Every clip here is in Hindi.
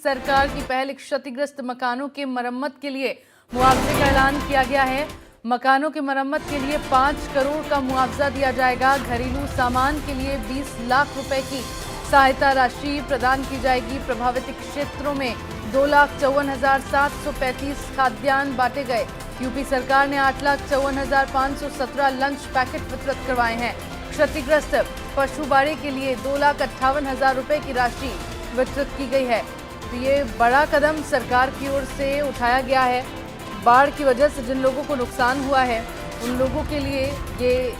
सरकार की पहल क्षतिग्रस्त मकानों के मरम्मत के लिए मुआवजे का ऐलान किया गया है। मकानों की मरम्मत के लिए 5 करोड़ का मुआवजा दिया जाएगा। घरेलू सामान के लिए 20 लाख रुपए की सहायता राशि प्रदान की जाएगी। प्रभावित क्षेत्रों में 2,54,735 खाद्यान्न बांटे गए। यूपी सरकार ने 8,54,517 लंच पैकेट वितरित करवाए हैं। क्षतिग्रस्त पशुबाड़े के लिए 2,58,000 रुपए की राशि वितरित की गई है। तो ये बड़ा कदम सरकार की ओर से उठाया गया है। बाढ़ की वजह से जिन लोगों को नुकसान हुआ है उन लोगों के लिए ये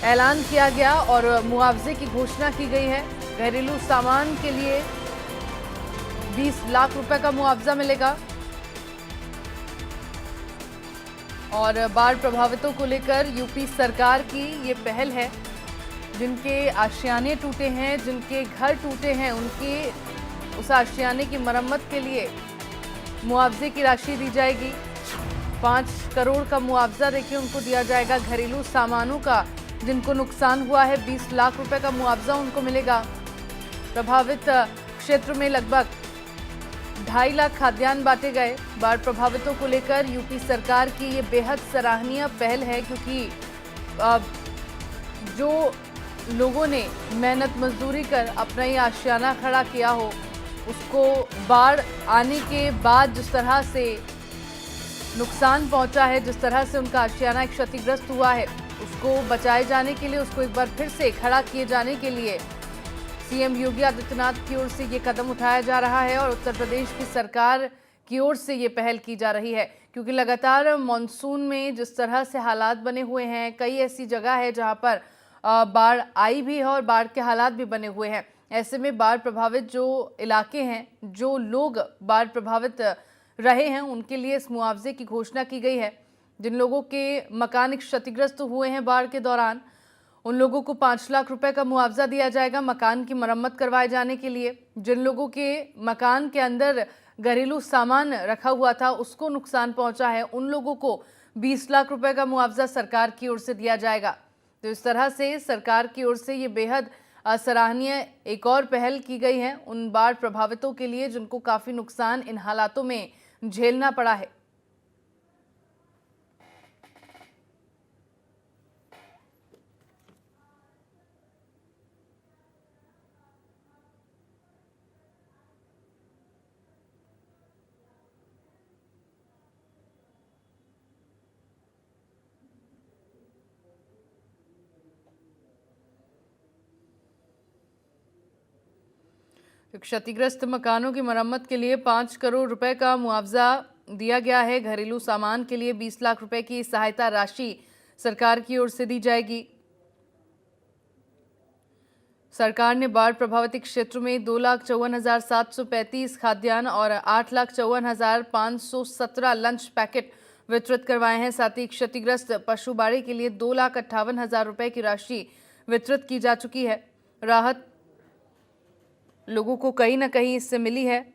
ऐलान किया गया और मुआवजे की घोषणा की गई है। घरेलू सामान के लिए 20 लाख रुपए का मुआवजा मिलेगा और बाढ़ प्रभावितों को लेकर यूपी सरकार की ये पहल है। जिनके आशियाने टूटे हैं, जिनके घर टूटे हैं, उनके उस आशियाने की मरम्मत के लिए मुआवजे की राशि दी जाएगी। 5 करोड़ का मुआवजा देखिए उनको दिया जाएगा। घरेलू सामानों का जिनको नुकसान हुआ है 20 लाख रुपए का मुआवजा उनको मिलेगा। प्रभावित क्षेत्र में लगभग 2.5 लाख खाद्यान्न बांटे गए। बाढ़ प्रभावितों को लेकर यूपी सरकार की ये बेहद सराहनीय पहल है, क्योंकि जो लोगों ने मेहनत मजदूरी कर अपना ये आशियाना खड़ा किया हो, उसको बाढ़ आने के बाद जिस तरह से नुकसान पहुंचा है, जिस तरह से उनका आशियाना क्षतिग्रस्त हुआ है, उसको बचाए जाने के लिए, उसको एक बार फिर से खड़ा किए जाने के लिए सीएम योगी आदित्यनाथ की ओर से ये कदम उठाया जा रहा है और उत्तर प्रदेश की सरकार की ओर से ये पहल की जा रही है। क्योंकि लगातार मॉनसून में जिस तरह से हालात बने हुए हैं, कई ऐसी जगह है जहां पर बाढ़ आई भी है और बाढ़ के हालात भी बने हुए हैं। ऐसे में बाढ़ प्रभावित जो इलाके हैं, जो लोग बाढ़ प्रभावित रहे हैं, उनके लिए इस मुआवजे की घोषणा की गई है। जिन लोगों के मकान क्षतिग्रस्त हुए हैं बाढ़ के दौरान, उन लोगों को 5 लाख रुपए का मुआवजा दिया जाएगा मकान की मरम्मत करवाए जाने के लिए। जिन लोगों के मकान के अंदर घरेलू सामान रखा हुआ था, उसको नुकसान पहुंचा है, उन लोगों को 20 लाख रुपए का मुआवजा सरकार की ओर से दिया जाएगा। तो इस तरह से सरकार की ओर से ये बेहद सराहनीय एक और पहल की गई है उन बाढ़ प्रभावितों के लिए जिनको काफी नुकसान इन हालातों में झेलना पड़ा है। क्षतिग्रस्त मकानों की मरम्मत के लिए 5 करोड़ रुपए का मुआवजा दिया गया है। घरेलू सामान के लिए 20 लाख रुपए की सहायता राशि सरकार की ओर से दी जाएगी। सरकार ने बाढ़ प्रभावित क्षेत्र में 2,54,735 खाद्यान्न और 8,54,517 लंच पैकेट वितरित करवाए हैं। साथ ही क्षतिग्रस्त पशुबाड़े के लिए 2,58,000 रुपए की राशि वितरित की जा चुकी है। राहत लोगों को कहीं ना कहीं इससे मिली है।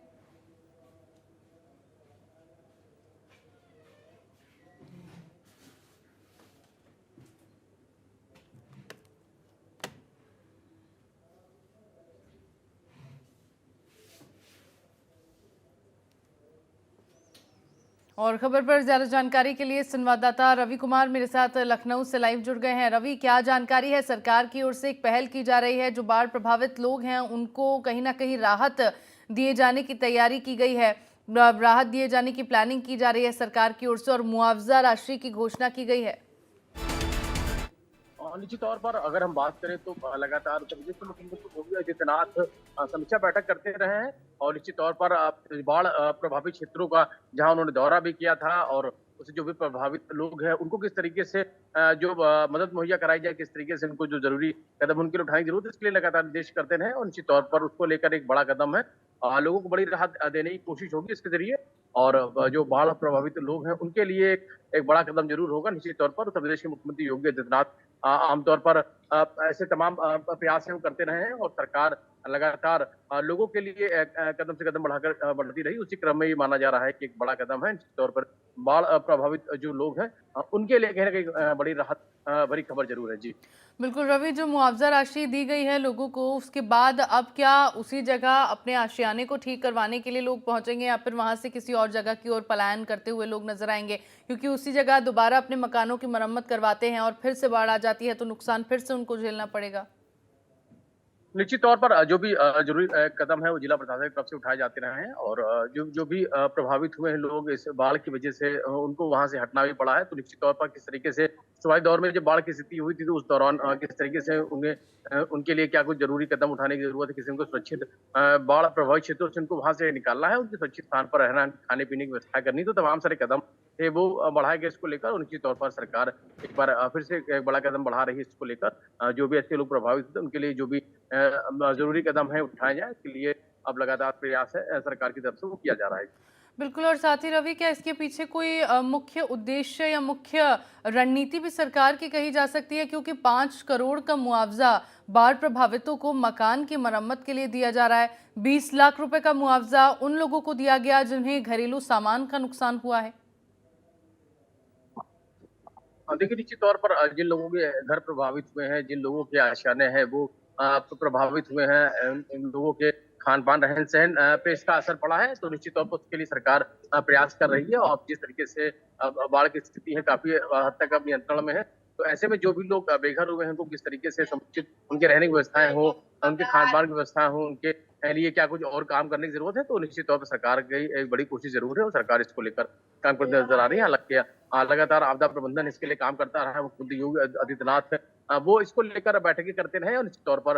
और खबर पर ज्यादा जानकारी के लिए संवाददाता रवि कुमार मेरे साथ लखनऊ से लाइव जुड़ गए हैं। रवि, क्या जानकारी है? सरकार की ओर से एक पहल की जा रही है, जो बाढ़ प्रभावित लोग हैं उनको कहीं ना कहीं राहत दिए जाने की तैयारी की गई है, राहत दिए जाने की प्लानिंग की जा रही है सरकार की ओर से और मुआवजा राशि की घोषणा की गई है। निश्चित तौर पर अगर हम बात करें तो लगातार उत्तर प्रदेश के मुख्यमंत्री योगी आदित्यनाथ समीक्षा बैठक करते रहे हैं और निश्चित तौर पर बाढ़ प्रभावित क्षेत्रों का जहां उन्होंने दौरा भी किया था और उससे जो भी प्रभावित लोग हैं उनको किस तरीके से जो मदद मुहैया कराई जाए, किस तरीके से उनको जो जरूरी कदम उनके लिए उठाने की जरूरत है, इसके लिए लगातार निर्देश करते रहे और निश्चित तौर पर उसको लेकर एक बड़ा कदम है। लोगों को बड़ी राहत देने की कोशिश होगी इसके जरिए और जो बाढ़ प्रभावित लोग हैं उनके लिए एक बड़ा कदम जरूर होगा। निश्चित तौर पर उत्तर प्रदेश के मुख्यमंत्री योगी आदित्यनाथ आमतौर पर ऐसे तमाम प्रयास हैं वो करते रहे हैं और सरकार लगातार लोगों के लिए कदम से कदम बढ़ाकर बढ़ती रही। उसी क्रम में ये माना जा रहा है कि एक बड़ा कदम है। निश्चित तौर पर बाढ़ प्रभावित जो लोग हैं उनके लिए कहीं न कहीं बड़ी राहत भरी खबर ज़रूर है। जी। बिल्कुल रवि, जो मुआवजा राशि दी गई है लोगों को, उसके बाद अब क्या उसी जगह अपने आशियाने को ठीक करवाने के लिए लोग पहुंचेंगे या फिर वहां से किसी और जगह की ओर पलायन करते हुए लोग नजर आएंगे? क्योंकि उसी जगह दोबारा अपने मकानों की मरम्मत करवाते हैं और फिर से बाढ़ आ जाती है तो नुकसान फिर से उनको झेलना पड़ेगा। निश्चित तौर पर जो भी ज़रूरी कदम है वो जिला प्रशासन की तरफ से उठाए जाते रहे हैं और जो जो भी प्रभावित हुए हैं लोग इस बाढ़ की वजह से उनको वहां से हटना भी पड़ा है। तो निश्चित तौर पर किस तरीके से शुरुआती दौर में जब बाढ़ की स्थिति हुई थी तो उस दौरान किस तरीके से उन्हें उनके लिए क्या कुछ जरूरी कदम उठाने की जरूरत है, किसी को सुरक्षित बाढ़ प्रभावित क्षेत्रों से उनको वहां से निकालना है, उनके सुरक्षित स्थान पर रहना, खाने पीने की व्यवस्था करनी, तो तमाम सारे कदम थे वो बढ़ाए गए इसको लेकर और निश्चित तौर पर सरकार एक बार फिर से एक बड़ा कदम बढ़ा रही है इसको लेकर। जो भी ऐसे लोग प्रभावित होते हैं उनके लिए जो भी जरूरी कदम है उठाए जाए, इसके लिए अब लगातार प्रयास है सरकार की तरफ से वो किया जा रहा है। बिल्कुल, और साथ ही रवि, क्या इसके पीछे कोई मुख्य उद्देश्य या मुख्य रणनीति भी सरकार की कही जा सकती है? क्योंकि 5 करोड़ का मुआवजा बाढ़ प्रभावितों को मकान की मरम्मत के लिए दिया जा रहा है। 20 लाख रुपए का मुआवजा उन लोगों को दिया गया जिन्हें घरेलू सामान का नुकसान हुआ है। देखिए निश्चित तौर पर जिन लोगों के घर प्रभावित हुए हैं, जिन लोगों के आशियाने हैं वो प्रभावित हुए हैं, इन लोगों के खान-पान, रहन-सहन पे इसका असर पड़ा है, तो निश्चित तौर पर उसके लिए सरकार प्रयास कर रही है और जिस तरीके से अब बाढ़ की स्थिति है काफ़ी हद तक अब नियंत्रण में है। तो ऐसे में जो भी लोग बेघर हुए हैं, उनको किस तरीके से समुचित उनके रहने की व्यवस्थाएँ हों, उनके खान-पान की व्यवस्था हो, उनके लिए क्या कुछ और काम करने की ज़रूरत है, तो निश्चित तौर पर सरकार की एक बड़ी कोशिश ज़रूर है और सरकार इसको लेकर काम करती नज़र आ रही है। हालाँकि लगातार आपदा प्रबंधन इसके लिए काम करता रहा है, वो खुद योगी आदित्यनाथ वो इसको लेकर बैठकें करते रहे और निश्चित तौर पर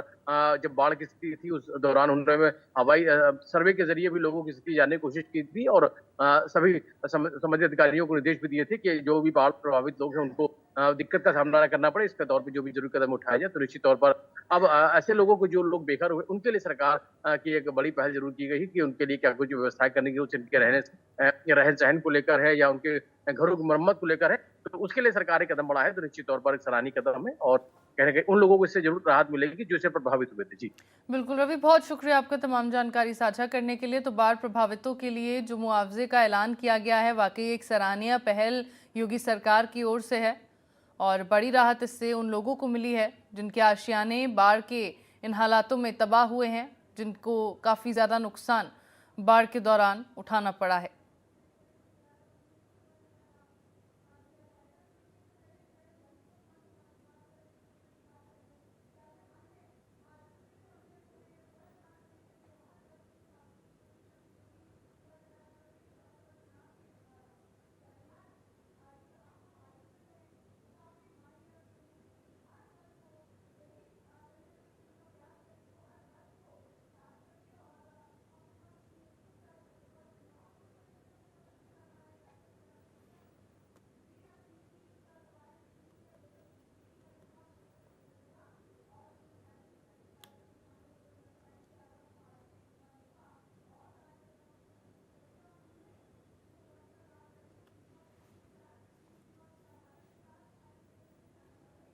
जब बाढ़ की स्थिति थी उस दौरान उन्होंने हवाई सर्वे के ज़रिए भी लोगों की स्थिति जानने की कोशिश की थी और सभी संबंधित अधिकारियों को निर्देश भी दिए थे कि जो भी बाढ़ प्रभावित लोग हैं उनको दिक्कत का सामना न करना पड़े, इसके तौर पे जो भी ज़रूरी कदम उठाए जाए। तो निश्चित तौर पर अब ऐसे लोगों को जो लोग बेघर हुए उनके लिए सरकार की एक बड़ी पहल ज़रूर की गई है कि उनके लिए क्या कुछ व्यवस्थाएँ करने की उनके रहन-सहन को लेकर है या उनके घरों की मरम्मत को लेकर है, तो उसके लिए सरकार ने कदम बढ़ाया है, तो निश्चित तौर पर एक सराहनीय कदम है और कहीं न कहीं उन लोगों को इससे ज़रूर राहत मिलेगी जो इससे प्रभावित हुए थे। जी। बिल्कुल रवि, बहुत शुक्रिया आपका तमाम जानकारी साझा करने के लिए। तो बाढ़ प्रभावितों के लिए जो मुआवजे का ऐलान किया गया है, वाकई एक सराहनीय पहल योगी सरकार की ओर से है और बड़ी राहत इससे उन लोगों को मिली है जिनके आशियाने बाढ़ के इन हालातों में तबाह हुए हैं, जिनको काफ़ी ज़्यादा नुकसान बाढ़ के दौरान उठाना पड़ा है।